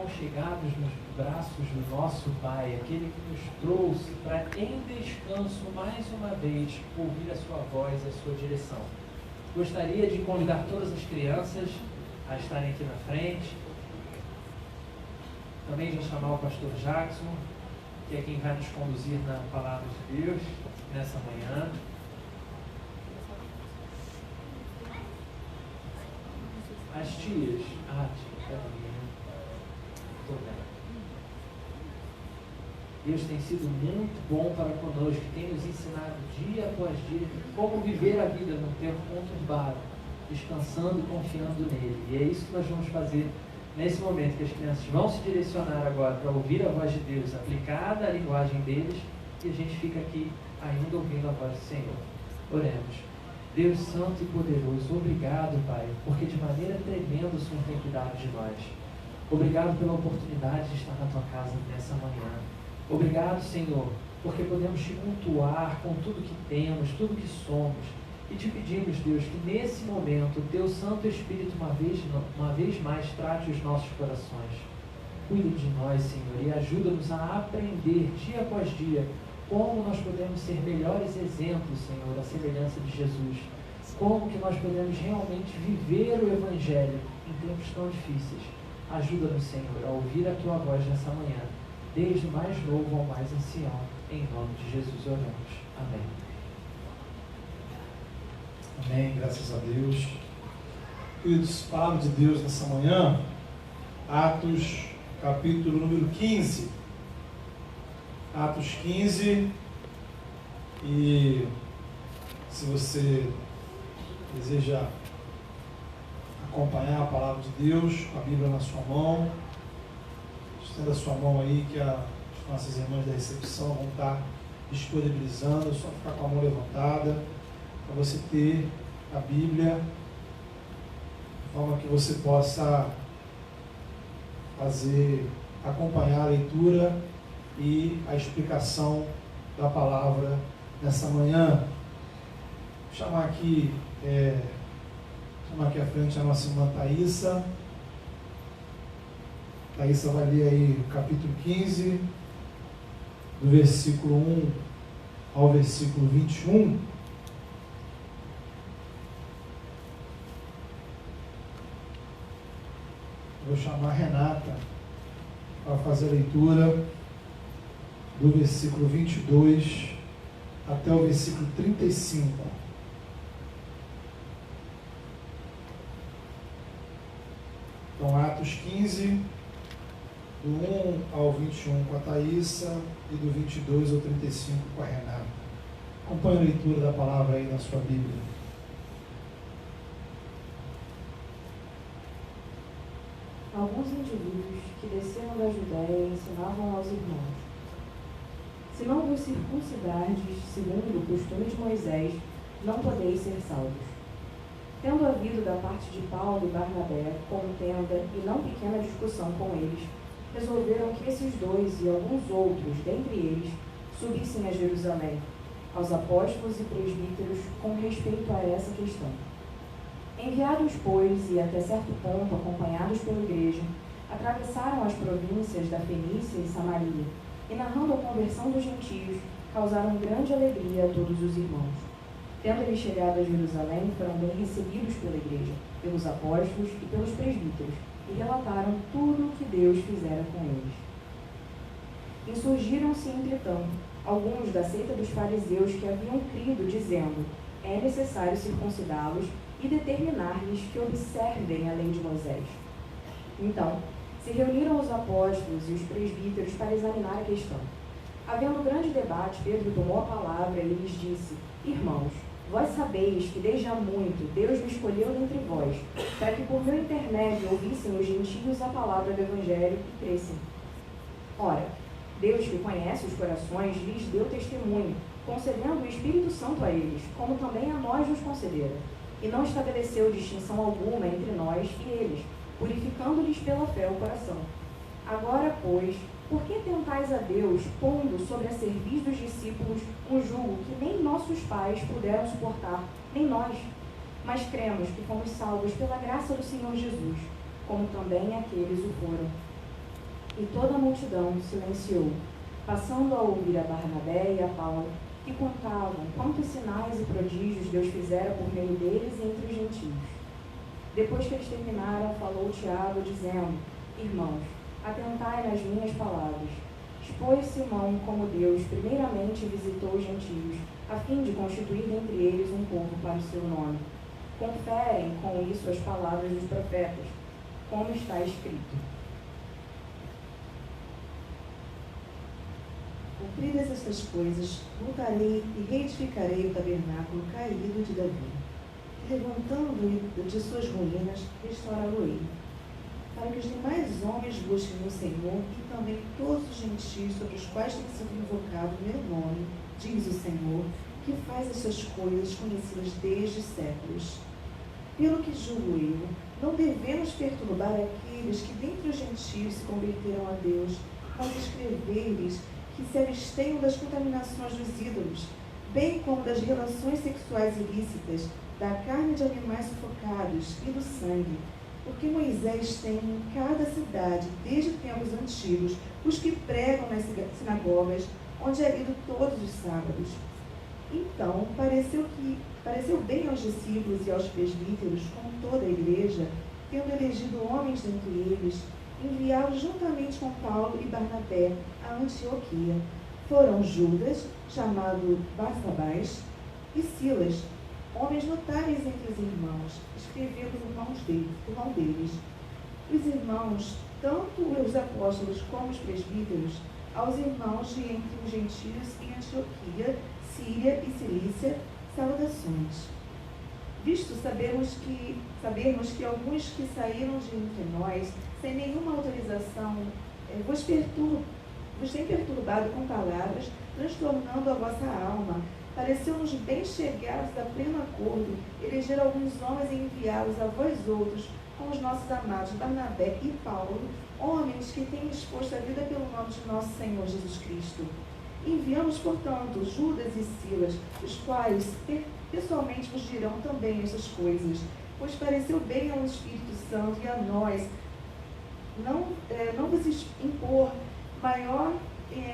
aconchegados nos braços do nosso Pai, aquele que nos trouxe para, em descanso, mais uma vez, ouvir a sua voz, a sua direção. Gostaria de convidar todas as crianças a estarem aqui na frente. Também de chamar o pastor Jackson, que é quem vai nos conduzir na palavra de Deus nessa manhã. As tias, tia, estou bem. Deus tem sido muito bom para conosco, tem nos ensinado dia após dia como viver a vida num tempo conturbado, descansando e confiando nele. E é isso que nós vamos fazer nesse momento, que as crianças vão se direcionar agora para ouvir a voz de Deus aplicada à linguagem deles, e a gente fica aqui ainda ouvindo a voz do Senhor. Oremos. Deus santo e poderoso, obrigado, Pai, porque de maneira tremenda o Senhor tem cuidado de nós. Obrigado pela oportunidade de estar na tua casa nessa manhã. Obrigado, Senhor, porque podemos te cultuar com tudo que temos, tudo que somos. E te pedimos, Deus, que nesse momento o teu Santo Espírito uma vez mais trate os nossos corações. Cuida de nós, Senhor, e ajuda-nos a aprender dia após dia como nós podemos ser melhores exemplos, Senhor, da semelhança de Jesus. Como que nós podemos realmente viver o Evangelho em tempos tão difíceis. Ajuda-nos, Senhor, a ouvir a tua voz nessa manhã, desde o mais novo ao mais ancião. Em nome de Jesus oramos. Amém. Amém, graças a Deus. Queridos, palavra de Deus nessa manhã, Atos, capítulo número 15. Atos 15, e se você deseja acompanhar a palavra de Deus, a Bíblia na sua mão, estenda a sua mão aí, que as nossas irmãs da recepção vão estar disponibilizando, é só ficar com a mão levantada, para você ter a Bíblia, de forma que você possa acompanhar a leitura e a explicação da palavra nessa manhã. Vou chamar aqui à frente a nossa irmã Thaísa. Thaísa vai ler aí o capítulo 15, do versículo 1 ao versículo 21. Vou chamar a Renata para fazer a leitura do versículo 22 até o versículo 35. Então, Atos 15, do 1 ao 21 com a Thaísa e do 22 ao 35 com a Renata. Acompanhe a leitura da palavra aí na sua Bíblia. Alguns indivíduos que desceram da Judéia ensinavam aos irmãos: se não vos circuncidardes segundo o costume de Moisés, não podeis ser salvos. Tendo havido da parte de Paulo e Barnabé contenda e não pequena discussão com eles, resolveram que esses dois e alguns outros dentre eles subissem a Jerusalém, aos apóstolos e presbíteros, com respeito a essa questão. Enviados, pois, e até certo ponto acompanhados pela igreja, atravessaram as províncias da Fenícia e Samaria, e narrando a conversão dos gentios, causaram grande alegria a todos os irmãos. Tendo eles chegado a Jerusalém, foram bem recebidos pela igreja, pelos apóstolos e pelos presbíteros, e relataram tudo o que Deus fizera com eles. Insurgiram-se, entretanto, alguns da seita dos fariseus que haviam crido, dizendo: é necessário circuncidá-los e determinar-lhes que observem a lei de Moisés. Então, se reuniram os apóstolos e os presbíteros para examinar a questão. Havendo grande debate, Pedro tomou a palavra e lhes disse: irmãos, vós sabeis que desde há muito Deus me escolheu dentre vós, para que por meu intermédio ouvissem os gentios a palavra do Evangelho e crescem. Ora, Deus, que conhece os corações, lhes deu testemunho, concedendo o Espírito Santo a eles, como também a nós nos concedera, e não estabeleceu distinção alguma entre nós e eles, purificando-lhes pela fé o coração. Agora, pois, por que tentais a Deus, pondo sobre a cerviz dos discípulos um jugo que nem nossos pais puderam suportar, nem nós? Mas cremos que fomos salvos pela graça do Senhor Jesus, como também aqueles o foram. E toda a multidão silenciou, passando a ouvir a Barnabé e a Paulo, que contavam quantos sinais e prodígios Deus fizera por meio deles entre os gentios. Depois que eles terminaram, falou Tiago, dizendo: Irmãos, atentai nas minhas palavras. Expôs Simão como Deus primeiramente visitou os gentios, a fim de constituir dentre eles um povo para o seu nome. Conferem com isso as palavras dos profetas, como está escrito. Cumpridas estas coisas, voltarei e reedificarei o tabernáculo caído de Davi, e levantando-o de suas ruínas, restaurá-lo-ei, para que os demais homens busquem o Senhor e também todos os gentios sobre os quais tem sido invocado o meu nome, diz o Senhor, que faz estas coisas conhecidas desde séculos. Pelo que julgo eu, não devemos perturbar aqueles que dentre os gentios se converteram a Deus, mas escrever-lhes que se abstenham das contaminações dos ídolos, bem como das relações sexuais ilícitas, da carne de animais sufocados e do sangue, porque Moisés tem em cada cidade, desde tempos antigos, os que pregam nas sinagogas, onde é lido todos os sábados. Então, pareceu bem aos discípulos e aos presbíteros, com toda a igreja, tendo elegido homens dentre eles, enviá-los juntamente com Paulo e Barnabé a Antioquia. Foram Judas, chamado Barsabás, e Silas, homens notáveis entre os irmãos, escreveu o irmão deles. Os irmãos, tanto os apóstolos como os presbíteros, aos irmãos de entre os gentios em Antioquia, Síria e Cilícia, saudações. Visto sabermos que alguns que saíram de entre nós, sem nenhuma autorização, vos têm perturbado com palavras, transtornando a vossa alma, pareceu-nos bem chegados a pleno acordo, eleger alguns homens e enviá-los a vós outros, com os nossos amados Barnabé e Paulo, homens que têm exposto a vida pelo nome de nosso Senhor Jesus Cristo. Enviamos, portanto, Judas e Silas, os quais pessoalmente vos dirão também estas coisas, pois pareceu bem ao Espírito Santo e a nós não vos impor maior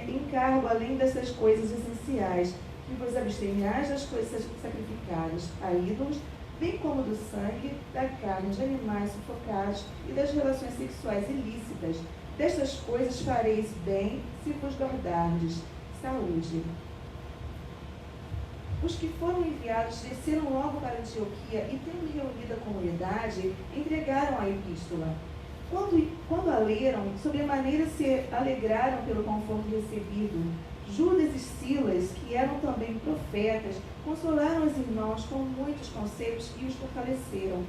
encargo além dessas coisas essenciais, que vos abstenhais das coisas sacrificadas a ídolos, bem como do sangue, da carne de animais sufocados e das relações sexuais ilícitas. Destas coisas fareis bem se vos guardardes. Saúde. Os que foram enviados desceram logo para Antioquia e, tendo reunido a comunidade, entregaram a epístola. Quando a leram, sobremaneira se alegraram pelo conforto recebido. Judas e Silas, que eram também profetas, consolaram os irmãos com muitos conselhos e os fortaleceram.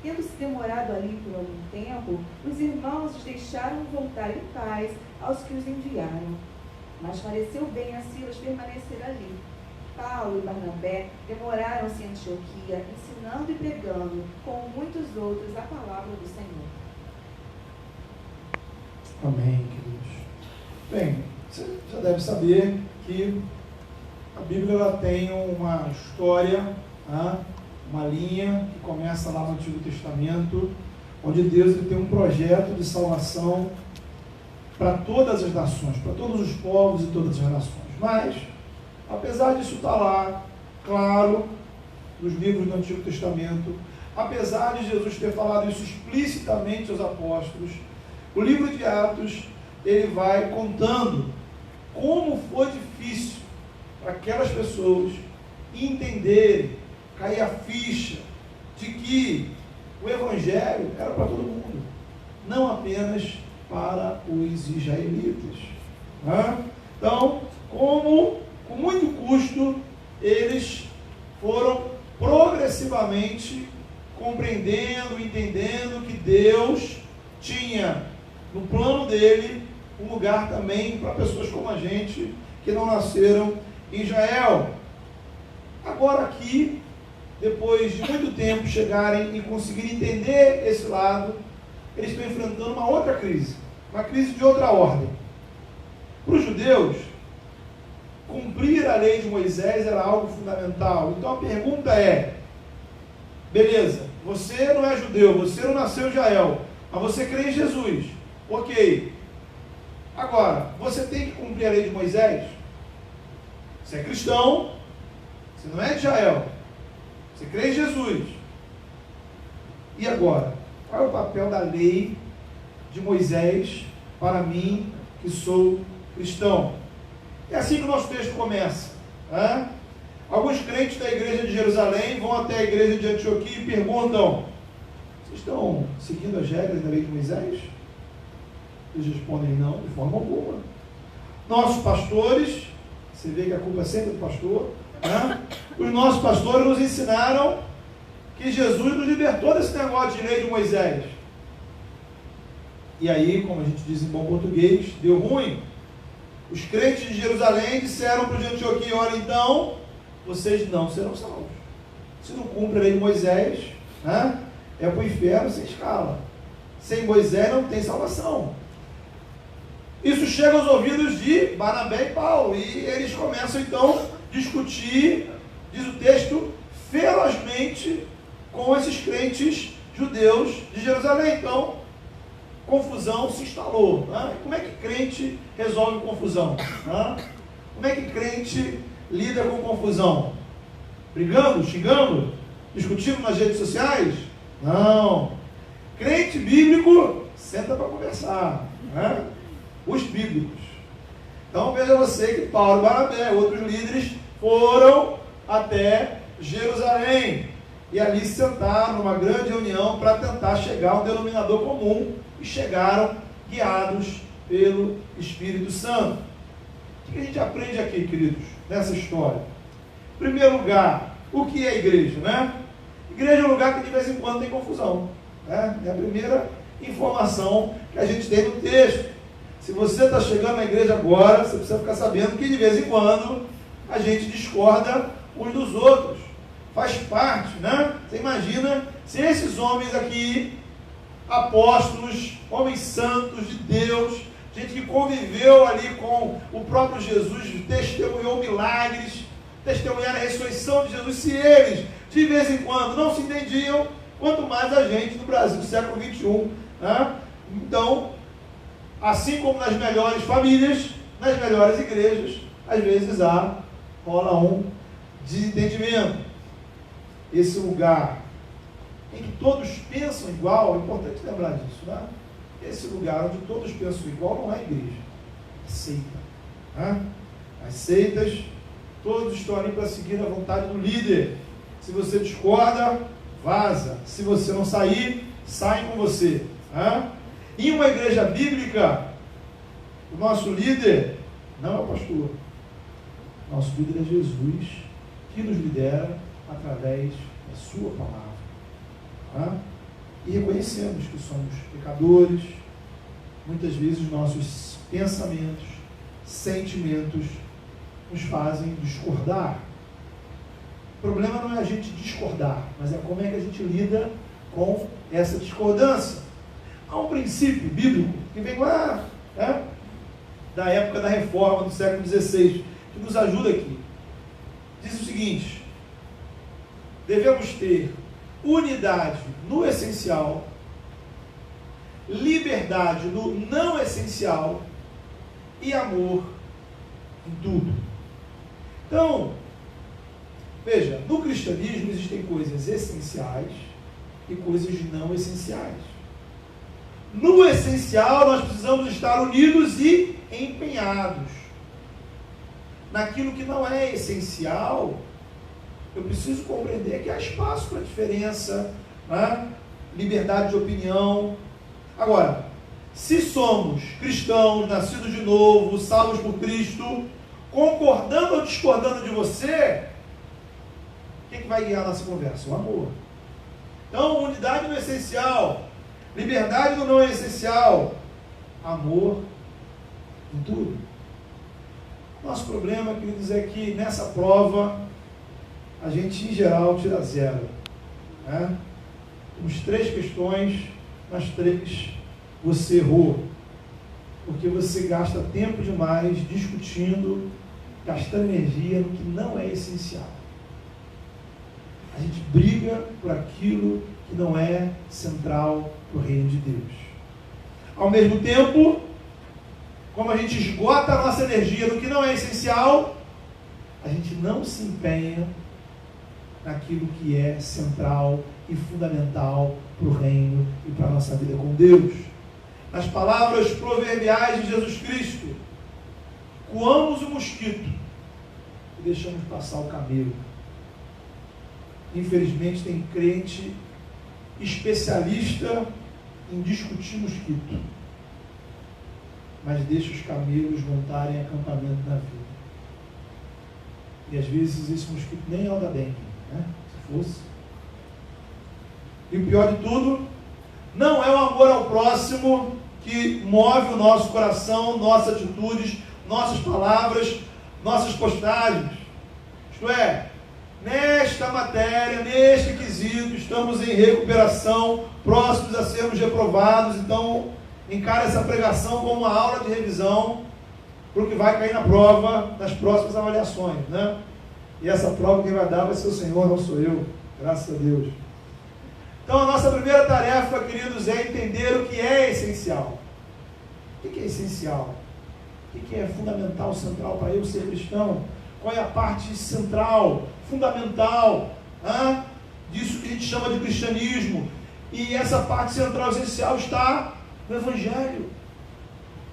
Tendo-se demorado ali por algum tempo, os irmãos os deixaram voltar em paz aos que os enviaram. Mas pareceu bem a Silas permanecer ali. Paulo e Barnabé demoraram-se em Antioquia, ensinando e pregando, com muitos outros, a palavra do Senhor. Amém, queridos. Bem, você já deve saber que a Bíblia ela tem uma história, uma linha que começa lá no Antigo Testamento, onde Deus ele tem um projeto de salvação para todas as nações, para todos os povos e todas as nações. Mas, apesar disso estar lá, claro, nos livros do Antigo Testamento, apesar de Jesus ter falado isso explicitamente aos apóstolos, o livro de Atos, ele vai contando como foi difícil para aquelas pessoas entenderem, cair a ficha de que o Evangelho era para todo mundo, não apenas para os israelitas. Então, com muito custo, eles foram progressivamente compreendendo, entendendo que Deus tinha no plano dele um lugar também para pessoas como a gente que não nasceram em Israel. Agora aqui, depois de muito tempo chegarem e conseguirem entender esse lado, eles estão enfrentando uma outra crise, uma crise de outra ordem. Para os judeus, cumprir a lei de Moisés era algo fundamental. Então a pergunta é, beleza, você não é judeu, você não nasceu em Israel, mas você crê em Jesus. Ok, Agora, você tem que cumprir a lei de Moisés? Você é cristão, você não é de Israel, você crê em Jesus. E agora? Qual é o papel da lei de Moisés para mim, que sou cristão? É assim que o nosso texto começa. Né? Alguns crentes da igreja de Jerusalém vão até a igreja de Antioquia e perguntam: vocês estão seguindo as regras da lei de Moisés? Eles respondem: não, de forma alguma. Nossos pastores, você vê que a culpa é sempre do pastor, né? Os nossos pastores nos ensinaram que Jesus nos libertou desse negócio de lei de Moisés. E aí, como a gente diz em bom português, deu ruim. Os crentes de Jerusalém disseram para os de Antioquia: olha, então, vocês não serão salvos. Se não cumpre a lei de Moisés, né, é para o inferno sem escala. Sem Moisés não tem salvação. Isso chega aos ouvidos de Barnabé e Paulo, e eles começam então a discutir, diz o texto, ferozmente com esses crentes judeus de Jerusalém. Então, confusão se instalou. Né? Como é que crente resolve confusão? Né? Como é que crente lida com confusão? Brigando, xingando, discutindo nas redes sociais? Não. Crente bíblico senta para conversar. Né? Os bíblicos. Então veja você que Paulo e Barnabé, outros líderes, foram até Jerusalém e ali se sentaram numa grande reunião para tentar chegar a um denominador comum, e chegaram guiados pelo Espírito Santo. O que a gente aprende aqui, queridos, nessa história? Em primeiro lugar, o que é a igreja, né? Igreja é um lugar que de vez em quando tem confusão, né? É a primeira informação que a gente tem no texto. Se você está chegando na igreja agora, você precisa ficar sabendo que de vez em quando a gente discorda uns dos outros. Faz parte, né? Você imagina se esses homens aqui, apóstolos, homens santos de Deus, gente que conviveu ali com o próprio Jesus, testemunhou milagres, testemunharam a ressurreição de Jesus, se eles de vez em quando não se entendiam, quanto mais a gente no Brasil do século XXI. Né? Então, assim como nas melhores famílias, nas melhores igrejas, às vezes rola um desentendimento. Esse lugar em que todos pensam igual, é importante lembrar disso, né? Esse lugar onde todos pensam igual não é igreja, é seita. Né? As seitas, todos estão ali para seguir a vontade do líder. Se você discorda, vaza. Se você não sair, saem com você. Né? Em uma igreja bíblica, o nosso líder não é o pastor. Nosso líder é Jesus, que nos lidera através da sua palavra. Tá? E reconhecemos que somos pecadores. Muitas vezes nossos pensamentos, sentimentos nos fazem discordar. O problema não é a gente discordar, mas é como é que a gente lida com essa discordância. Há um princípio bíblico que vem lá, né, da época da reforma do século XVI, que nos ajuda aqui. Diz o seguinte: devemos ter unidade no essencial, liberdade no não essencial e amor em tudo. Então, veja, no cristianismo existem coisas essenciais e coisas não essenciais. No essencial, nós precisamos estar unidos e empenhados. Naquilo que não é essencial, eu preciso compreender que há espaço para diferença, né? Liberdade de opinião. Agora, se somos cristãos, nascidos de novo, salvos por Cristo, concordando ou discordando de você, o que vai guiar a nossa conversa? O amor. Então, unidade no essencial, liberdade no não essencial, amor em tudo. Nosso problema, queridos, é que nessa prova a gente, em geral, tira zero. Né? Temos 3 questões, nas 3 você errou. Porque você gasta tempo demais discutindo, gastando energia no que não é essencial. A gente briga por aquilo que não é central para o reino de Deus. Ao mesmo tempo, como a gente esgota a nossa energia no que não é essencial, a gente não se empenha naquilo que é central e fundamental para o reino e para a nossa vida com Deus. Nas palavras proverbiais de Jesus Cristo, coamos o mosquito e deixamos passar o camelo. Infelizmente tem crente especialista em discutir mosquito, mas deixa os camelos montarem acampamento na vida. E às vezes esse mosquito nem é o da dengue, né? Se fosse. E o pior de tudo, não é o amor ao próximo que move o nosso coração, nossas atitudes, nossas palavras, nossas postagens. Isto é, nesta matéria, neste quesito, estamos em recuperação, próximos a sermos reprovados. Então, encare essa pregação como uma aula de revisão para o que vai cair na prova, nas próximas avaliações, né? E essa prova quem vai dar vai ser o Senhor, não sou eu, graças a Deus. Então, a nossa primeira tarefa, queridos, é entender o que é essencial. O que é essencial? O que é fundamental, central para eu ser cristão? Qual é a parte central, fundamental, disso que a gente chama de cristianismo? E essa parte central, essencial, está no Evangelho.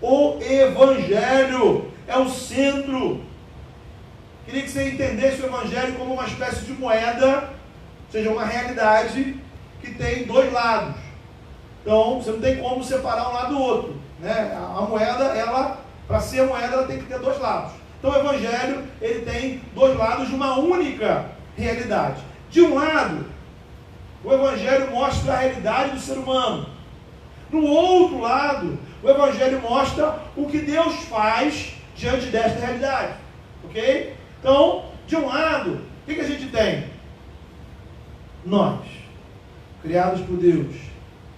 O Evangelho é o centro. Queria que você entendesse o Evangelho como uma espécie de moeda, ou seja, uma realidade que tem dois lados. Então, você não tem como separar um lado do outro, né? A moeda, para ser moeda, ela tem que ter dois lados. Então, o Evangelho, ele tem dois lados de uma única realidade. De um lado, o Evangelho mostra a realidade do ser humano. No outro lado, o Evangelho mostra o que Deus faz diante desta realidade. Ok? Então, de um lado, o que a gente tem? Nós, criados por Deus,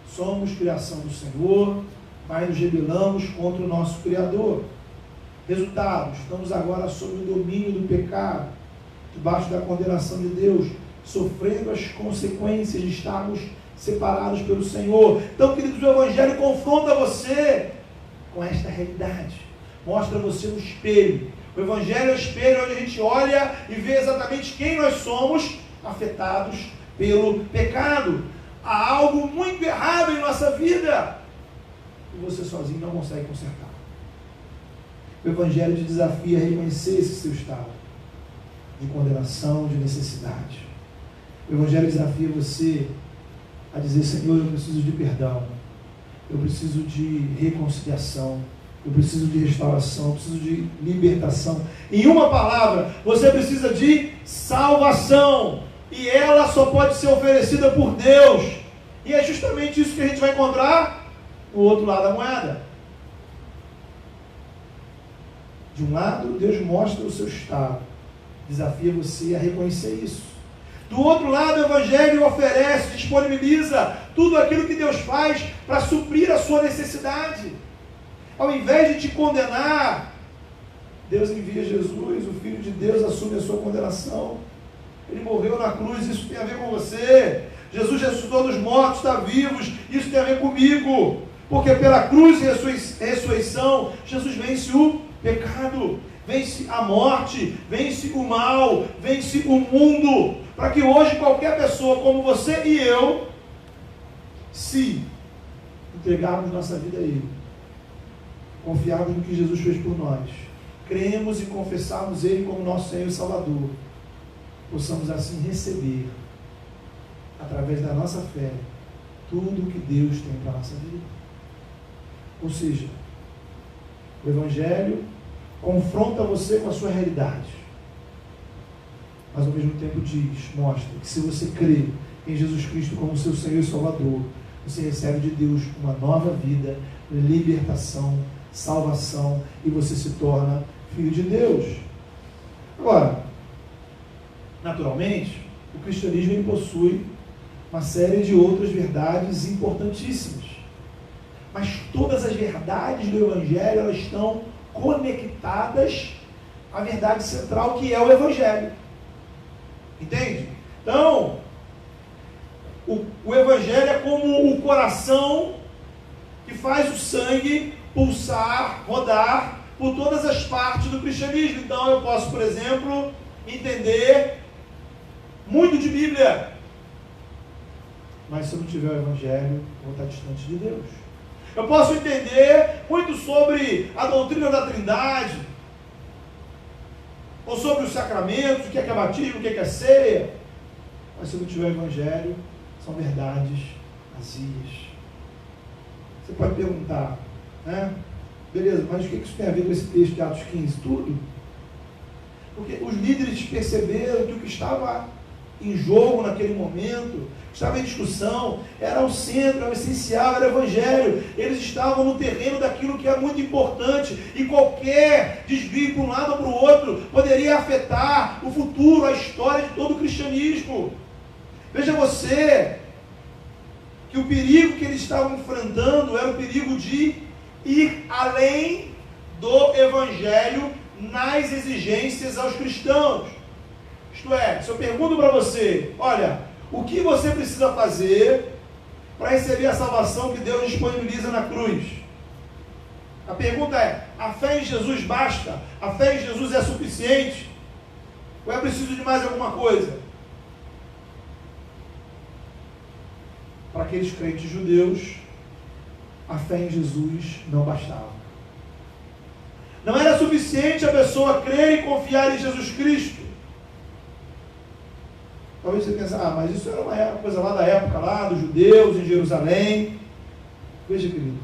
somos criação do Senhor, mas nos rebelamos contra o nosso Criador. Resultado, estamos agora sob o domínio do pecado, debaixo da condenação de Deus, sofrendo as consequências de estarmos separados pelo Senhor. Então, queridos, o Evangelho confronta você com esta realidade, mostra você no espelho. O Evangelho é o espelho onde a gente olha e vê exatamente quem nós somos, afetados pelo pecado. Há algo muito errado em nossa vida e você sozinho não consegue consertar. O Evangelho te desafia a reconhecer esse seu estado de condenação, de necessidade. O Evangelho desafia você a dizer: Senhor, eu preciso de perdão, eu preciso de reconciliação, eu preciso de restauração, eu preciso de libertação. Em uma palavra, você precisa de salvação, e ela só pode ser oferecida por Deus. E é justamente isso que a gente vai encontrar no outro lado da moeda. De um lado, Deus mostra o seu estado, desafia você a reconhecer isso. Do outro lado, o Evangelho oferece, disponibiliza tudo aquilo que Deus faz para suprir a sua necessidade. Ao invés de te condenar, Deus envia Jesus, o Filho de Deus assume a sua condenação. Ele morreu na cruz, isso tem a ver com você. Jesus ressuscitou dos mortos, está vivo, isso tem a ver comigo. Porque pela cruz e ressurreição, Jesus vence o pecado, vence a morte, vence o mal, vence o mundo, para que hoje qualquer pessoa como você e eu, se entregarmos nossa vida a Ele, confiarmos no que Jesus fez por nós, cremos e confessarmos Ele como nosso Senhor e Salvador, possamos assim receber, através da nossa fé, tudo o que Deus tem para a nossa vida. Ou seja, o Evangelho confronta você com a sua realidade, mas ao mesmo tempo mostra que se você crê em Jesus Cristo como seu Senhor e Salvador, você recebe de Deus uma nova vida, libertação, salvação, e você se torna filho de Deus. Agora, naturalmente, o cristianismo ele possui uma série de outras verdades importantíssimas, mas todas as verdades do Evangelho, elas estão conectadas à verdade central, que é o Evangelho. Entende? Então, o Evangelho é como o coração que faz o sangue pulsar, rodar por todas as partes do cristianismo. Então eu posso, por exemplo, entender muito de Bíblia, mas se eu não tiver o Evangelho, eu vou estar distante de Deus. Eu posso entender muito sobre a doutrina da Trindade, ou sobre os sacramentos, o que é batismo, o que é ceia, mas se eu não tiver o Evangelho, são verdades vazias. Você pode perguntar, né? Beleza, mas o que isso tem a ver com esse texto de Atos 15? Tudo. Porque os líderes perceberam que o que estava em jogo naquele momento, estava em discussão, era o centro, era o essencial, era o Evangelho. Eles estavam no terreno daquilo que é muito importante, e qualquer desvio para um lado ou para o outro poderia afetar o futuro, a história de todo o cristianismo. Veja você que o perigo que eles estavam enfrentando era o perigo de ir além do Evangelho nas exigências aos cristãos. Isto é, se eu pergunto para você, olha, o que você precisa fazer para receber a salvação que Deus disponibiliza na cruz? A pergunta é, a fé em Jesus basta? A fé em Jesus é suficiente? Ou é preciso de mais alguma coisa? Para aqueles crentes judeus, a fé em Jesus não bastava. Não era suficiente a pessoa crer e confiar em Jesus Cristo. Talvez você pense, mas isso era uma coisa lá da época, lá dos judeus, em Jerusalém. Veja, querido,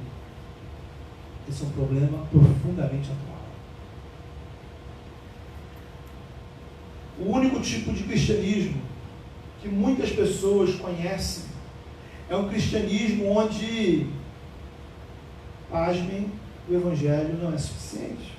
esse é um problema profundamente atual. O único tipo de cristianismo que muitas pessoas conhecem é um cristianismo onde, pasmem, o Evangelho não é suficiente.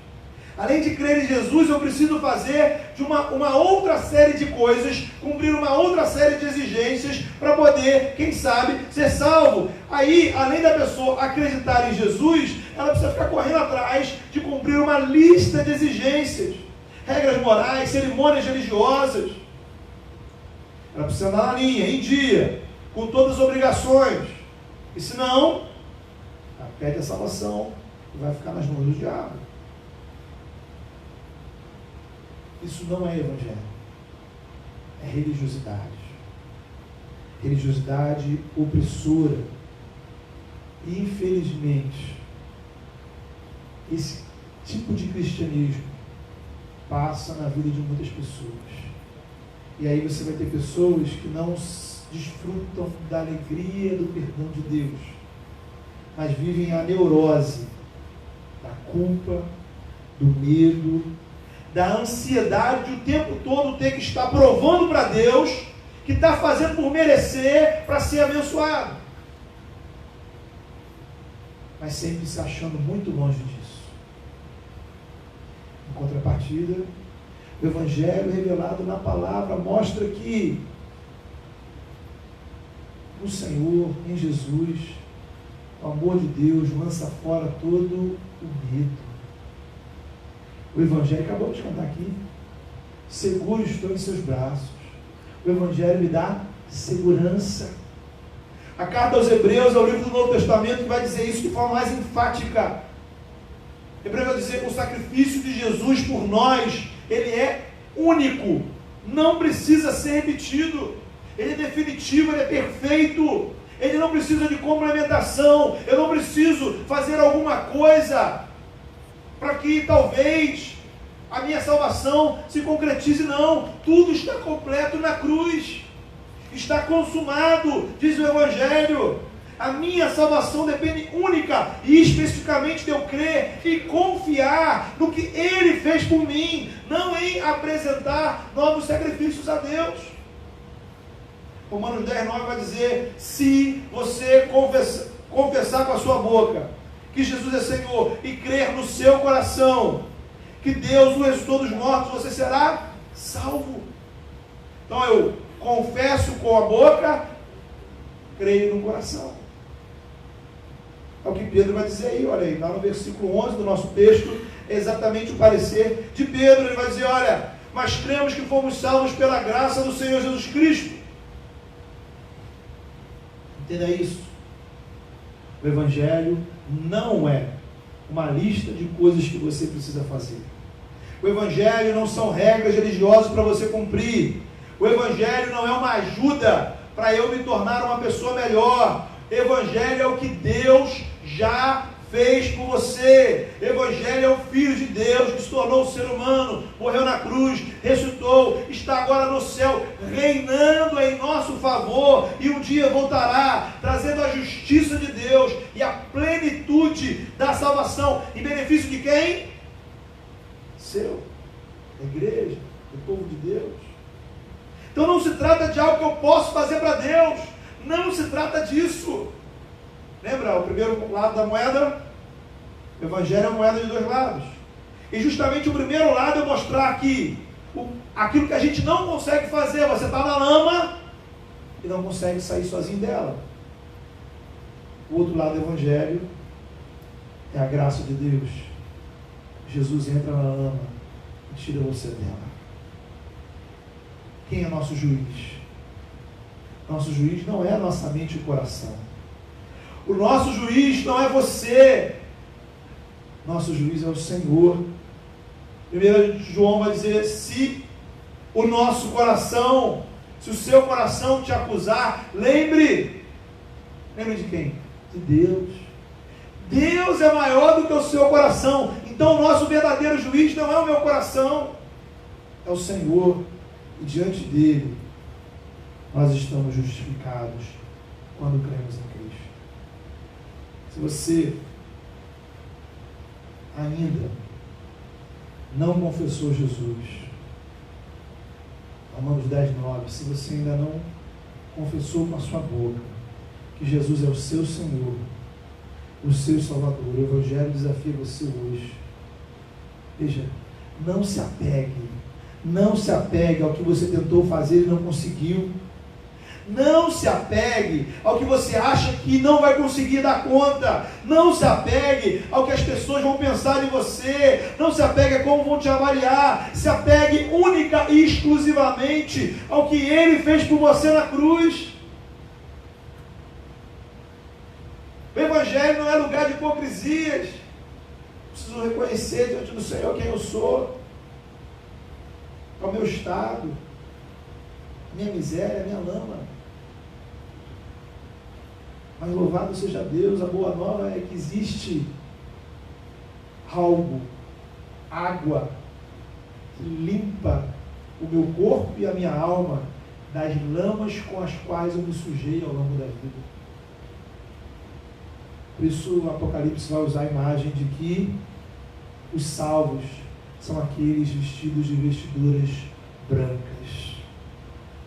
Além de crer em Jesus, eu preciso fazer de uma outra série de coisas, cumprir uma outra série de exigências para poder, quem sabe, ser salvo. Aí, além da pessoa acreditar em Jesus, ela precisa ficar correndo atrás de cumprir uma lista de exigências, regras morais, cerimônias religiosas. Ela precisa andar na linha, em dia, com todas as obrigações. E senão, ela perde a salvação e vai ficar nas mãos do diabo. Isso não é Evangelho, é religiosidade. Religiosidade opressora. E, infelizmente, esse tipo de cristianismo passa na vida de muitas pessoas. E aí você vai ter pessoas que não desfrutam da alegria do perdão de Deus, mas vivem a neurose da culpa, do medo, da ansiedade de o tempo todo ter que estar provando para Deus que está fazendo por merecer para ser abençoado, mas sempre se achando muito longe disso. Em contrapartida, o Evangelho revelado na palavra mostra que no Senhor, em Jesus, o amor de Deus lança fora todo o medo. O Evangelho, acabamos de cantar aqui, seguro estou em seus braços. O Evangelho me dá segurança. A carta aos Hebreus é o livro do Novo Testamento que vai dizer isso de forma mais enfática. Hebreus vai dizer que o sacrifício de Jesus por nós, ele é único, não precisa ser repetido, ele é definitivo, ele é perfeito, ele não precisa de complementação. Eu não preciso fazer alguma coisa para que talvez a minha salvação se concretize. Não, tudo está completo na cruz, está consumado, diz o Evangelho. A minha salvação depende única e especificamente de eu crer e confiar no que Ele fez por mim, não em apresentar novos sacrifícios a Deus. Romanos 10:9 vai dizer: se você confessar com a sua boca que Jesus é Senhor e crer no seu coração que Deus o ressuscitou dos mortos, você será salvo. Então eu confesso com a boca, creio no coração. É o que Pedro vai dizer aí, olha aí, lá no versículo 11 do nosso texto, é exatamente o parecer de Pedro. Ele vai dizer: olha, mas cremos que fomos salvos pela graça do Senhor Jesus Cristo. Entenda isso. O Evangelho não é uma lista de coisas que você precisa fazer. O Evangelho não são regras religiosas para você cumprir. O Evangelho não é uma ajuda para eu me tornar uma pessoa melhor. Evangelho é o que Deus já fez por você. Evangelho é o Filho de Deus que se tornou um ser humano, morreu na cruz, ressuscitou, está agora no céu, reinando em nosso favor, e um dia voltará, trazendo a justiça de Deus e a plenitude da salvação, em benefício de quem? Seu, da igreja, do povo de Deus. Então não se trata de algo que eu posso fazer para Deus, não se trata disso. Lembra o primeiro lado da moeda? O Evangelho é a moeda de dois lados. E justamente o primeiro lado é mostrar que aquilo que a gente não consegue fazer, você está na lama e não consegue sair sozinho dela. O outro lado do Evangelho é a graça de Deus. Jesus entra na lama e tira você dela. Quem é nosso juiz? Nosso juiz não é a nossa mente e o coração. O nosso juiz não é você. Nosso juiz é o Senhor. 1 João vai dizer, se o nosso coração, se o seu coração te acusar, lembre de quem? De Deus. Deus é maior do que o seu coração. Então o nosso verdadeiro juiz não é o meu coração, é o Senhor. E diante dele, nós estamos justificados quando cremos em Cristo. Se você ainda não confessou Jesus, Romanos 10:9, se você ainda não confessou com a sua boca que Jesus é o seu Senhor, o seu Salvador, o Evangelho desafia você hoje. Veja, não se apegue ao que você tentou fazer e não conseguiu. Não se apegue ao que você acha que não vai conseguir dar conta. Não se apegue ao que as pessoas vão pensar de você. Não se apegue a como vão te avaliar. Se apegue única e exclusivamente ao que Ele fez por você na cruz. O Evangelho não é lugar de hipocrisias. Preciso reconhecer diante do Senhor quem eu sou. É o meu estado, minha miséria, minha lama. Mas louvado seja Deus, a boa nova é que existe algo, água, que limpa o meu corpo e a minha alma das lamas com as quais eu me sujei ao longo da vida. Por isso o Apocalipse vai usar a imagem de que os salvos são aqueles vestidos de vestiduras brancas,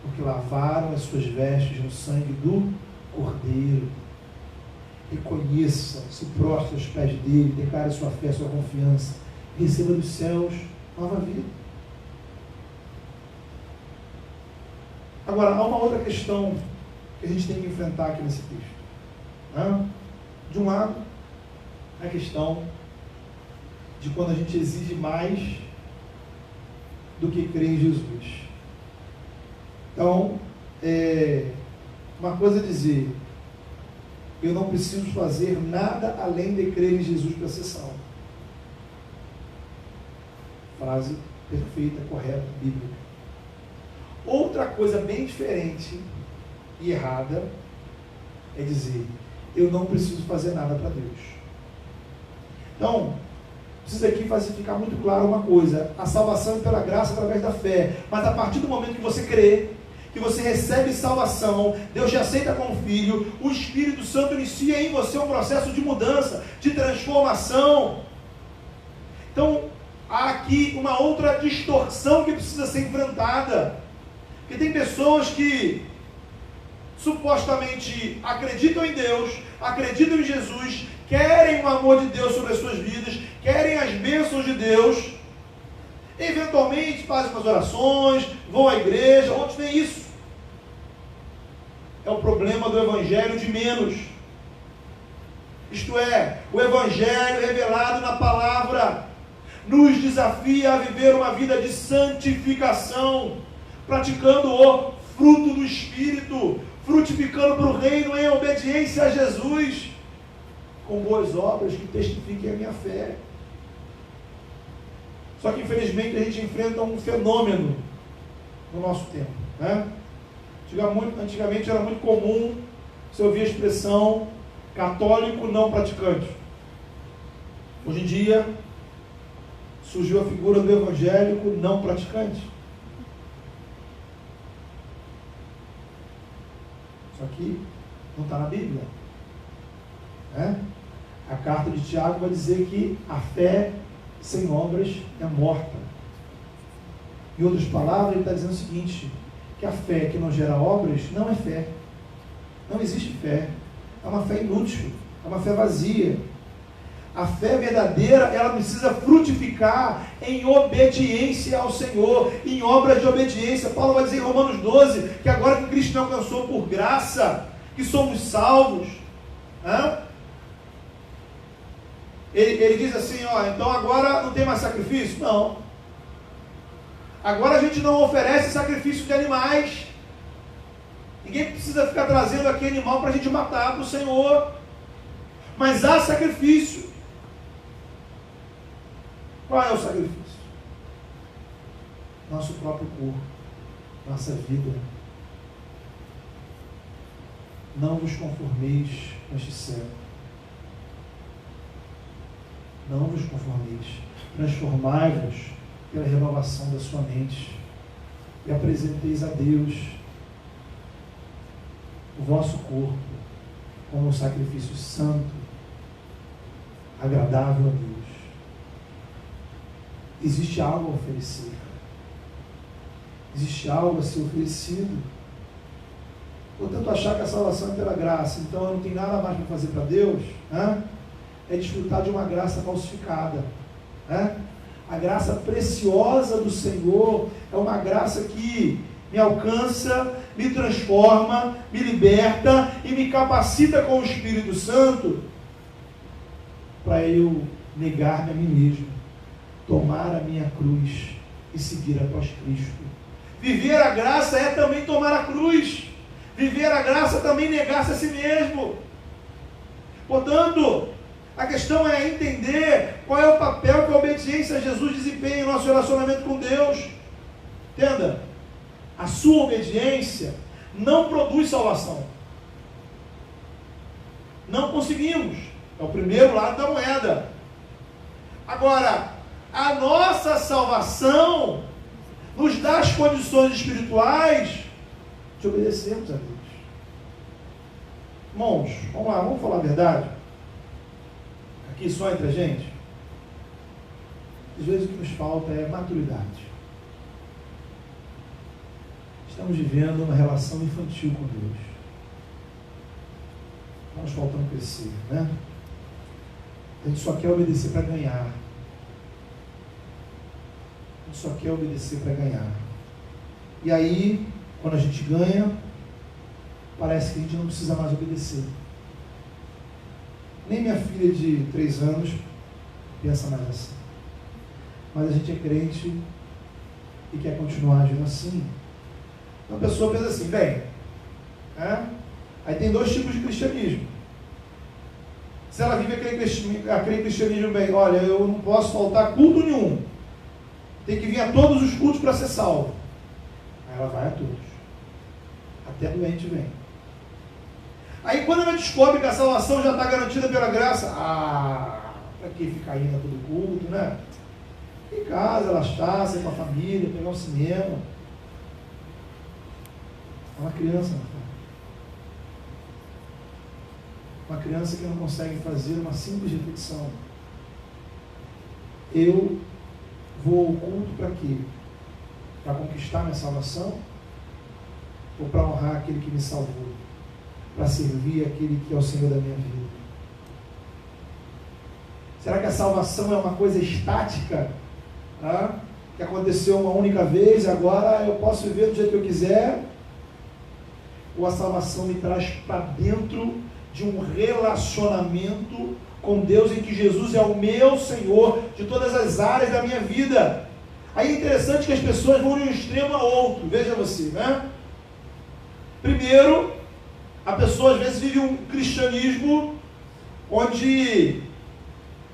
porque lavaram as suas vestes no sangue do Cordeiro. Reconheça, se prostre aos pés dele, declare sua fé, sua confiança, receba dos céus nova vida. Agora, há uma outra questão que a gente tem que enfrentar aqui nesse texto. De um lado, a questão de quando a gente exige mais do que crer em Jesus. Então, uma coisa é dizer, eu não preciso fazer nada além de crer em Jesus para ser salvo. Frase perfeita, correta, bíblica. Outra coisa bem diferente e errada é dizer, eu não preciso fazer nada para Deus. Então, precisa aqui ficar muito claro uma coisa, a salvação é pela graça através da fé, mas a partir do momento que você crê, que você recebe salvação, Deus te aceita como filho, o Espírito Santo inicia em você um processo de mudança, de transformação. Então, há aqui uma outra distorção que precisa ser enfrentada, porque tem pessoas que supostamente acreditam em Deus, acreditam em Jesus, querem o amor de Deus sobre as suas vidas, querem as bênçãos de Deus, eventualmente fazem umas orações, vão à igreja, outros nem isso. É o problema do Evangelho de menos. Isto é, o Evangelho revelado na palavra nos desafia a viver uma vida de santificação, praticando o fruto do Espírito, frutificando para o reino em obediência a Jesus. com boas obras que testifiquem a minha fé. Só que, infelizmente, a gente enfrenta um fenômeno no nosso tempo, né? Antigamente era muito comum você ouvir a expressão católico não praticante. Hoje em dia, surgiu a figura do evangélico não praticante. Isso aqui não está na Bíblia, né? A carta de Tiago vai dizer que a fé sem obras é morta. Em outras palavras, ele está dizendo o seguinte, que a fé que não gera obras não é fé. Não existe fé. É uma fé inútil, é uma fé vazia. A fé verdadeira, ela precisa frutificar em obediência ao Senhor, em obras de obediência. Paulo vai dizer em Romanos 12, que agora que Cristo nos alcançou por graça, que somos salvos, ele diz assim, então agora não tem mais sacrifício? Não. Agora a gente não oferece sacrifício de animais. Ninguém precisa ficar trazendo aqui animal para a gente matar para o Senhor. Mas há sacrifício. Qual é o sacrifício? Nosso próprio corpo, nossa vida. Não vos conformeis com este século. Não vos conformeis. Transformai-vos pela renovação da sua mente e apresenteis a Deus o vosso corpo como um sacrifício santo, agradável a Deus. Existe algo a oferecer. Existe algo a ser oferecido. Portanto, achar que a salvação é pela graça, então eu não tenho nada mais para fazer para Deus, é desfrutar de uma graça falsificada. A graça preciosa do Senhor é uma graça que me alcança, me transforma, me liberta e me capacita com o Espírito Santo para eu negar-me a mim mesmo, tomar a minha cruz e seguir após Cristo. Viver a graça é também tomar a cruz. Viver a graça é também negar-se a si mesmo. Portanto, a questão é entender qual é o papel que a obediência a Jesus desempenha em nosso relacionamento com Deus. Entenda, a sua obediência não produz salvação. Não conseguimos. É o primeiro lado da moeda. Agora, a nossa salvação nos dá as condições espirituais de obedecermos a Deus. Irmãos, vamos lá, vamos falar a verdade? Aqui só entre a gente. Às vezes o que nos falta é maturidade. Estamos vivendo uma relação infantil com Deus. Nós faltamos crescer, né? A gente só quer obedecer para ganhar. A gente só quer obedecer para ganhar. E aí, quando a gente ganha, parece que a gente não precisa mais obedecer. Nem minha filha de 3 anos pensa mais assim. Mas a gente é crente e quer continuar agindo assim. Então a pessoa pensa assim, aí tem 2 tipos de cristianismo. Se ela vive aquele cristianismo bem, olha, eu não posso faltar culto nenhum. Tem que vir a todos os cultos para ser salvo. Aí ela vai a todos. Até doente vem. Aí quando ela descobre que a salvação já está garantida pela graça, para que ficar indo a todo culto, né? Em casa, relaxar, sair com a família, pegar um cinema. É uma criança, não é? Uma criança que não consegue fazer uma simples reflexão. Eu vou ao culto para quê? Para conquistar minha salvação? Ou para honrar aquele que me salvou? Para servir aquele que é o Senhor da minha vida? Será que a salvação é uma coisa estática? Que aconteceu uma única vez, agora eu posso viver do jeito que eu quiser? Ou a salvação me traz para dentro de um relacionamento com Deus em que Jesus é o meu Senhor de todas as áreas da minha vida? Aí é interessante que as pessoas vão de um extremo a outro, veja você, né? Primeiro, a pessoa às vezes vive um cristianismo onde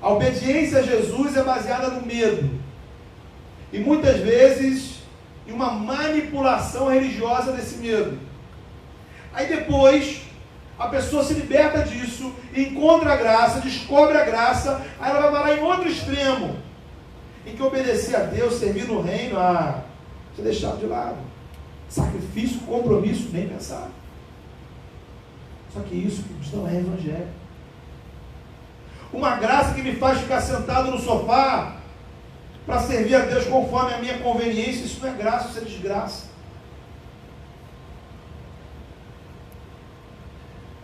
a obediência a Jesus é baseada no medo, e muitas vezes em uma manipulação religiosa desse medo. Aí depois a pessoa se liberta disso, encontra a graça, descobre a graça, aí ela vai parar em outro extremo, em que obedecer a Deus, servir no reino, ser deixado de lado. Sacrifício, compromisso, nem pensar. Só que isso não é evangelho. Uma graça que me faz ficar sentado no sofá para servir a Deus conforme a minha conveniência, isso não é graça, isso é desgraça.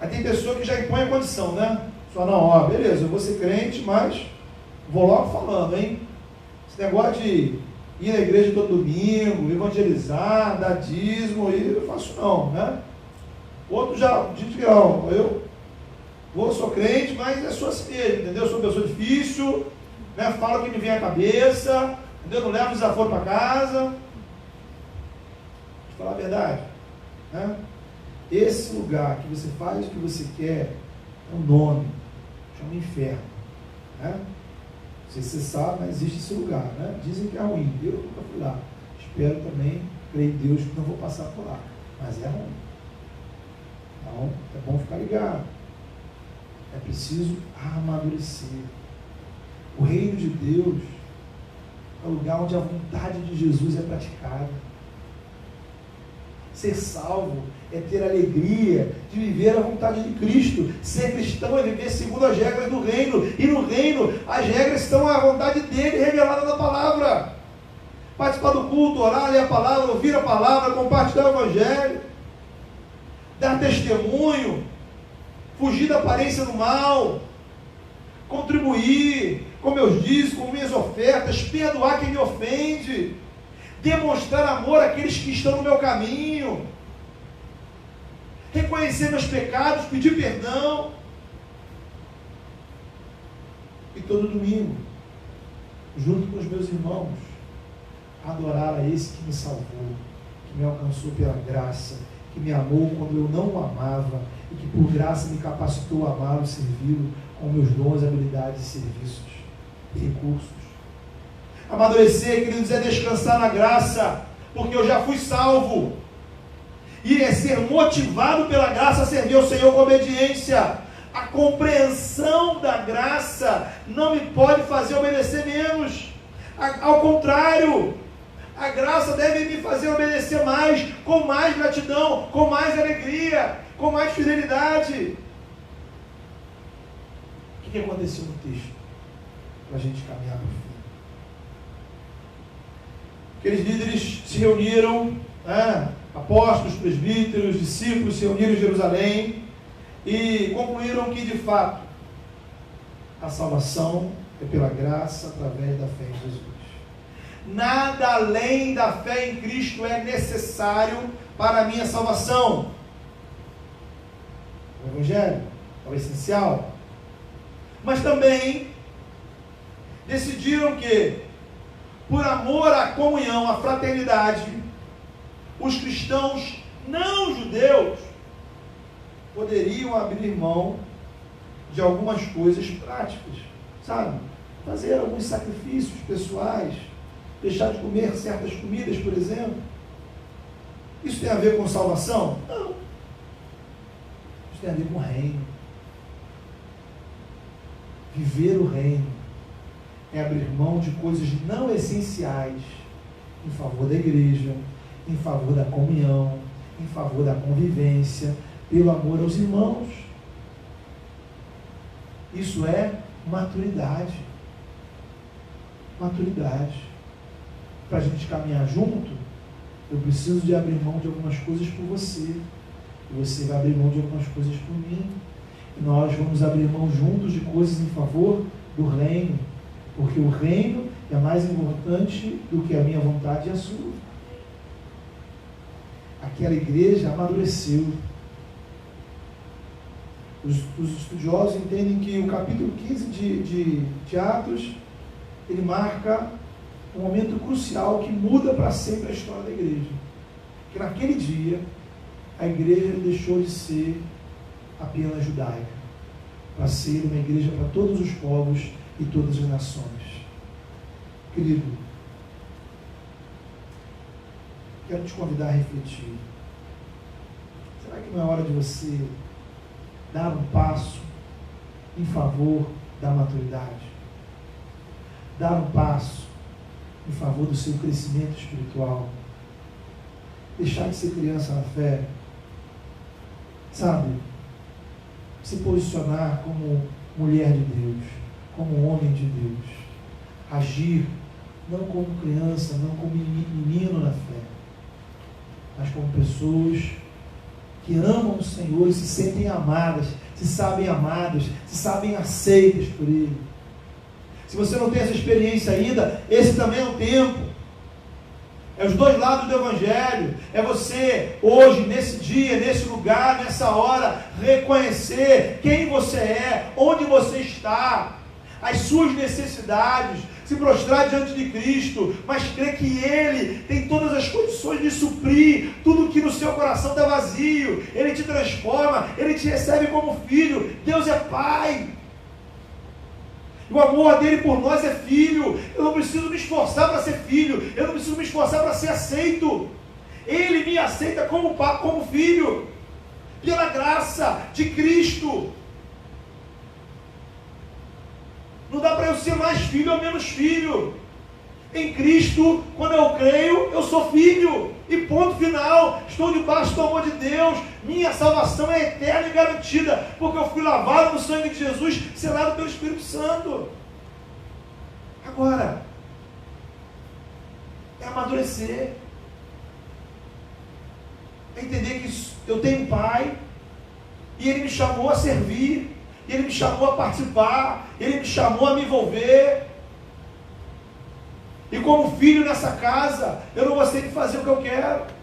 Aí tem pessoa que já impõe a condição, né? Só não, beleza, eu vou ser crente, mas vou logo falando, hein? Esse negócio de ir na igreja todo domingo, evangelizar, dar dízimo, eu não faço não, né? Outro já diz que não, sou crente, mas é só assim mesmo, entendeu? Eu sou uma pessoa difícil, né? Falo o que me vem à cabeça, entendeu? Não levo desaforo para casa. Vou falar a verdade, né? Esse lugar que você faz o que você quer é um nome, chama inferno, né? Não sei se você sabe, mas existe esse lugar, né? Dizem que é ruim, eu nunca fui lá. Espero também, creio em Deus que não vou passar por lá, mas é ruim. Então, é bom ficar ligado. É preciso amadurecer. O reino de Deus é o lugar onde a vontade de Jesus é praticada. Ser salvo é ter a alegria de viver a vontade de Cristo. Ser cristão é viver segundo as regras do reino. E no reino, as regras estão à vontade dele, revelada na palavra. Participar do culto, orar, ler a palavra, ouvir a palavra, compartilhar o evangelho, dar testemunho, fugir da aparência do mal, contribuir com meus dízimos, com minhas ofertas, perdoar quem me ofende, demonstrar amor àqueles que estão no meu caminho, reconhecer meus pecados, pedir perdão. E todo domingo, junto com os meus irmãos, adorar a esse que me salvou, que me alcançou pela graça, que me amou quando eu não o amava e que por graça me capacitou a amá-lo e servi-lo com meus dons, habilidades, serviços e recursos. Amadurecer, queridos, é descansar na graça, porque eu já fui salvo, e é ser motivado pela graça a servir ao Senhor com obediência. A compreensão da graça não me pode fazer obedecer menos, ao contrário, a graça deve me fazer obedecer mais, com mais gratidão, com mais alegria, com mais fidelidade. O que aconteceu no texto? Para a gente caminhar para o fim. Aqueles líderes se reuniram, apóstolos, presbíteros, discípulos se reuniram em Jerusalém e concluíram que de fato a salvação é pela graça através da fé em Jesus. Nada além da fé em Cristo é necessário para a minha salvação. O Evangelho é o essencial. Mas também decidiram que, por amor à comunhão, à fraternidade, os cristãos não judeus poderiam abrir mão de algumas coisas práticas, sabe? Fazer alguns sacrifícios pessoais, deixar de comer certas comidas, por exemplo. Isso tem a ver com salvação? Não. Isso tem a ver com o reino. Viver o reino é abrir mão de coisas não essenciais em favor da igreja, em favor da comunhão, em favor da convivência, pelo amor aos irmãos. Isso é maturidade. Maturidade. Para a gente caminhar junto, eu preciso de abrir mão de algumas coisas por você. E você vai abrir mão de algumas coisas por mim. E nós vamos abrir mão juntos de coisas em favor do reino. Porque o reino é mais importante do que a minha vontade e a sua. Aquela igreja amadureceu. Os estudiosos entendem que o capítulo 15 de Atos, ele marca um momento crucial que muda para sempre a história da igreja. Que naquele dia, a igreja deixou de ser apenas judaica. para ser uma igreja para todos os povos e todas as nações. Querido, quero te convidar a refletir. Será que não é hora de você dar um passo em favor da maturidade? Dar um passo em favor do seu crescimento espiritual? Deixar de ser criança na fé? Sabe? Se posicionar como mulher de Deus, como homem de Deus. Agir não como criança, não como menino na fé, mas como pessoas que amam o Senhor e se sentem amadas, se sabem amadas, se sabem aceitas por Ele. Se você não tem essa experiência ainda, esse também é um tempo. É os dois lados do Evangelho. É você, hoje, nesse dia, nesse lugar, nessa hora, reconhecer quem você é, onde você está, as suas necessidades, se prostrar diante de Cristo, mas crer que Ele tem todas as condições de suprir tudo que no seu coração está vazio. Ele te transforma, Ele te recebe como filho. Deus é Pai. O amor dele por nós é filho. Eu não preciso me esforçar para ser filho. Eu não preciso me esforçar para ser aceito. Ele me aceita como filho, pela graça de Cristo. Não dá para eu ser mais filho ou menos filho. Em Cristo, quando eu creio, eu sou filho. E ponto final. Estou debaixo do amor de Deus. Minha salvação é eterna e garantida, porque eu fui lavado no sangue de Jesus, selado pelo Espírito Santo. Agora, é amadurecer. É entender que eu tenho um Pai, e Ele me chamou a servir, e Ele me chamou a participar, Ele me chamou a me envolver. E como filho nessa casa, eu não vou sempre fazer o que eu quero.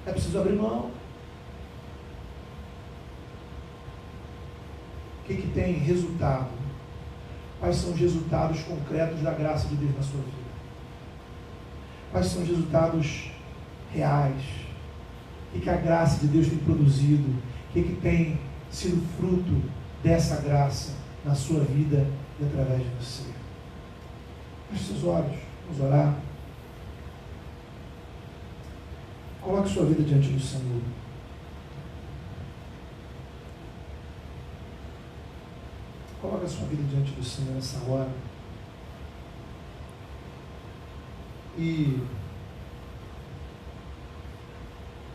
É preciso abrir mão. O que tem resultado? Quais são os resultados concretos da graça de Deus na sua vida? Quais são os resultados reais? O que a graça de Deus tem produzido? O que tem sido fruto dessa graça na sua vida e através de você? Feche seus olhos, vamos orar. Coloque sua vida diante do Senhor. Coloque a sua vida diante do Senhor nessa hora. E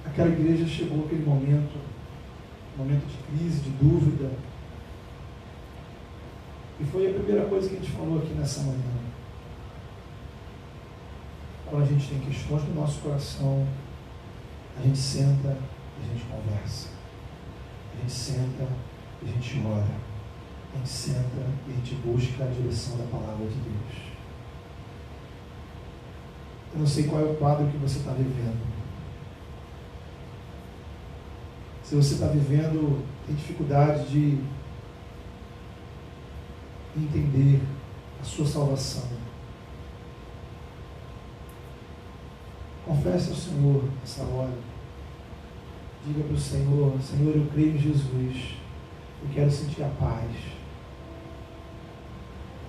aquela igreja chegou aquele momento de crise, de dúvida. E foi a primeira coisa que a gente falou aqui nessa manhã. Quando a gente tem questões no nosso coração, a gente senta e a gente conversa. A gente senta e a gente ora. A gente senta e a gente busca a direção da palavra de Deus. Eu não sei qual é o quadro que você está vivendo. Se você está vivendo, tem dificuldade de entender a sua salvação, confesse ao Senhor nessa hora. Diga para o Senhor: Senhor, eu creio em Jesus. Eu quero sentir a paz.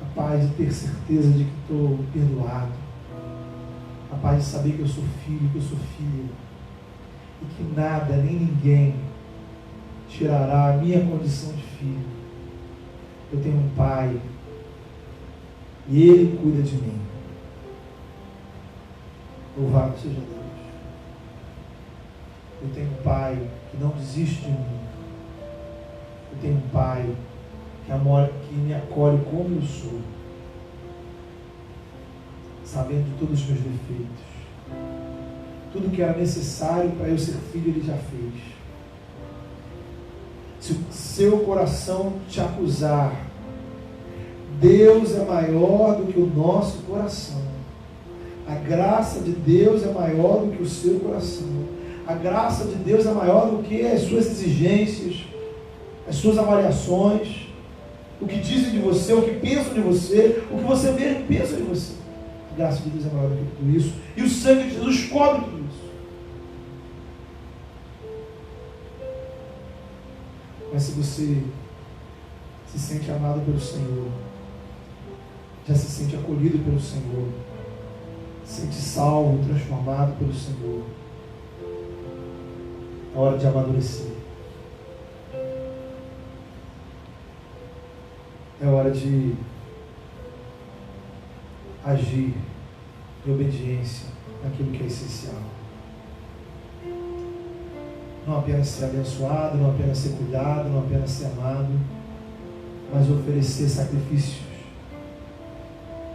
A paz de ter certeza de que estou perdoado. A paz de saber que eu sou filho, que eu sou filha. E que nada, nem ninguém tirará a minha condição de filho. Eu tenho um Pai. E Ele cuida de mim. Louvado seja Deus. Eu tenho um Pai que não desiste de mim. Eu tenho um Pai que me acolhe como eu sou, sabendo de todos os meus defeitos. Tudo que era necessário para eu ser filho, Ele já fez. Se o seu coração te acusar, Deus é maior do que o nosso coração. A graça de Deus é maior do que o seu coração. A graça de Deus é maior do que as suas exigências, as suas avaliações, o que dizem de você, o que pensam de você, o que você mesmo pensa de você. A graça de Deus é maior do que tudo isso. E o sangue de Jesus cobre tudo isso. Mas se você se sente amado pelo Senhor, já se sente acolhido pelo Senhor, se sente salvo, transformado pelo Senhor. É hora de amadurecer. É hora de agir em obediência naquilo que é essencial. Não apenas ser abençoado, não apenas ser cuidado, não apenas ser amado, mas oferecer sacrifícios.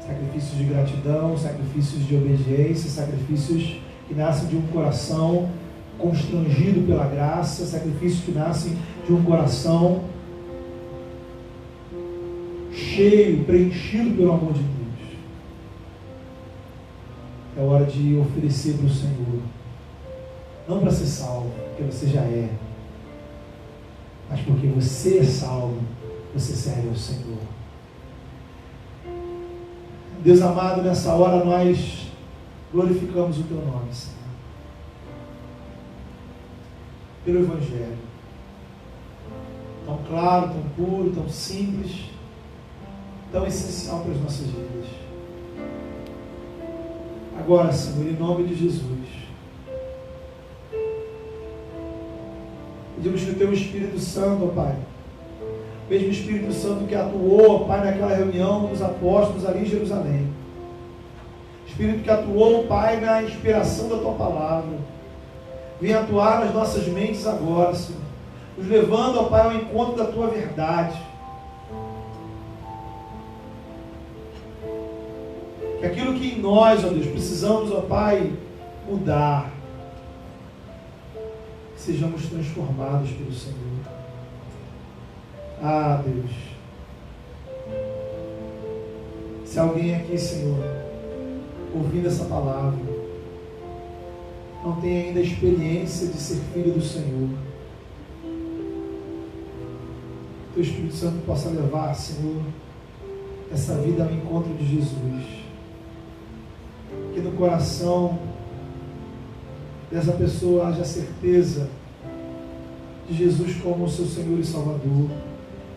Sacrifícios de gratidão, sacrifícios de obediência, sacrifícios que nascem de um coração constrangido pela graça, sacrifícios que nascem de um coração cheio, preenchido pelo amor de Deus. É hora de oferecer para o Senhor, não para ser salvo, porque você já é, mas porque você é salvo, você serve ao Senhor. Deus amado, nessa hora nós glorificamos o Teu nome, Senhor, pelo Evangelho, tão claro, tão puro, tão simples, tão essencial para as nossas vidas. Agora, Senhor, em nome de Jesus, pedimos que o Teu Espírito Santo, ó Pai, o mesmo Espírito Santo que atuou, ó Pai, naquela reunião dos apóstolos ali em Jerusalém, Espírito que atuou, Pai, na inspiração da Tua palavra, venha atuar nas nossas mentes agora, Senhor, nos levando, ó Pai, ao encontro da Tua verdade. Que aquilo que em nós, ó Deus, precisamos, ó Pai, mudar, que sejamos transformados pelo Senhor. Ah, Deus, se alguém aqui, Senhor, ouvindo essa palavra, não tem ainda a experiência de ser filho do Senhor, que o Espírito Santo possa levar, Senhor, essa vida ao encontro de Jesus. Que no coração dessa pessoa haja certeza de Jesus como o seu Senhor e Salvador,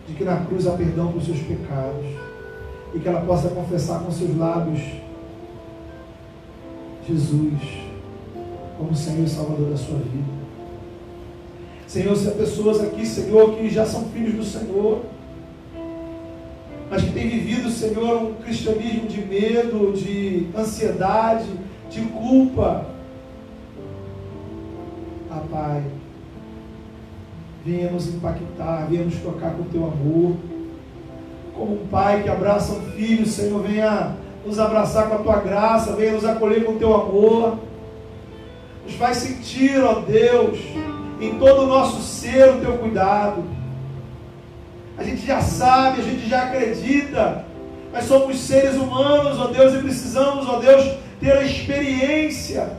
de que na cruz há perdão para os seus pecados, e que ela possa confessar com seus lábios Jesus como Senhor e Salvador da sua vida. Senhor, se há pessoas aqui, Senhor, que já são filhos do Senhor, mas que têm vivido, Senhor, um cristianismo de medo, de ansiedade, de culpa, ah, Pai, venha nos impactar, venha nos tocar com o Teu amor, como um pai que abraça um filho, Senhor, venha nos abraçar com a Tua graça, venha nos acolher com o Teu amor, nos faz sentir, ó Deus, em todo o nosso ser o Teu cuidado. A gente já sabe, a gente já acredita, mas somos seres humanos, ó Deus, e precisamos, ó Deus, ter a experiência.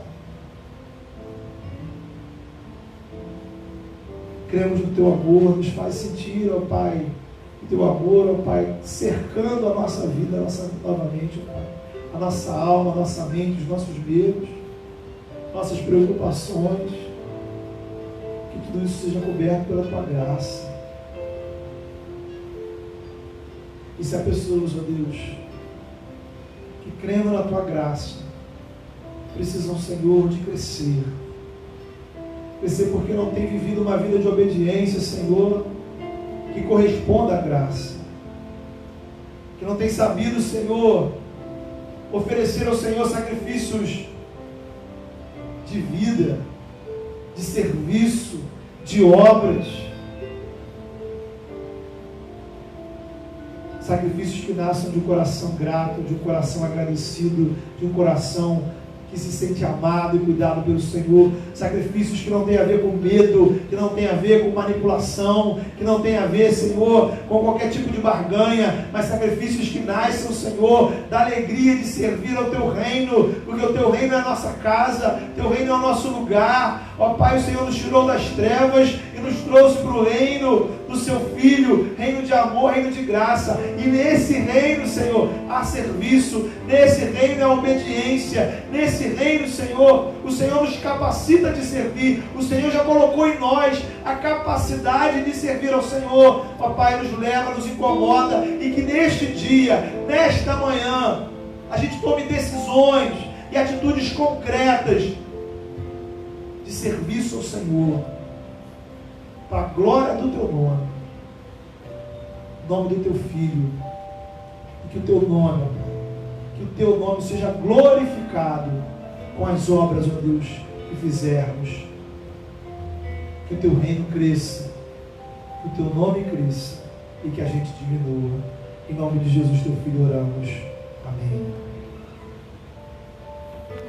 Cremos no Teu amor, nos faz sentir, ó Pai, o Teu amor, ó Pai, cercando a nossa vida, novamente, ó Pai, a nossa alma, a nossa mente, os nossos medos, nossas preocupações, que tudo isso seja coberto pela Tua graça. E se há pessoas, ó Deus, que crendo na Tua graça, precisam, Senhor, de crescer. Crescer porque não tem vivido uma vida de obediência, Senhor, que corresponda à graça. Que não tem sabido, Senhor, oferecer ao Senhor sacrifícios de vida, de serviço, de obras. Sacrifícios que nasçam de um coração grato, de um coração agradecido, de um coração que se sente amado e cuidado pelo Senhor. Sacrifícios que não tem a ver com medo, que não tem a ver com manipulação, que não tem a ver, Senhor, com qualquer tipo de barganha, mas sacrifícios que nascem, Senhor, da alegria de servir ao Teu reino, porque o Teu reino é a nossa casa, o Teu reino é o nosso lugar. Ó Pai, o Senhor nos tirou das trevas e que nos trouxe para o reino do seu Filho, reino de amor, reino de graça. E nesse reino, Senhor, há serviço, nesse reino há obediência, nesse reino, Senhor, o Senhor nos capacita de servir, o Senhor já colocou em nós a capacidade de servir ao Senhor. Papai, nos leva, nos incomoda, e que neste dia, nesta manhã, a gente tome decisões e atitudes concretas de serviço ao Senhor, para a glória do teu nome, em nome do teu Filho, e que o teu nome seja glorificado com as obras, ó Deus, que fizermos, que o teu reino cresça, que o teu nome cresça, e que a gente diminua. Em nome de Jesus, teu Filho, oramos. Amém.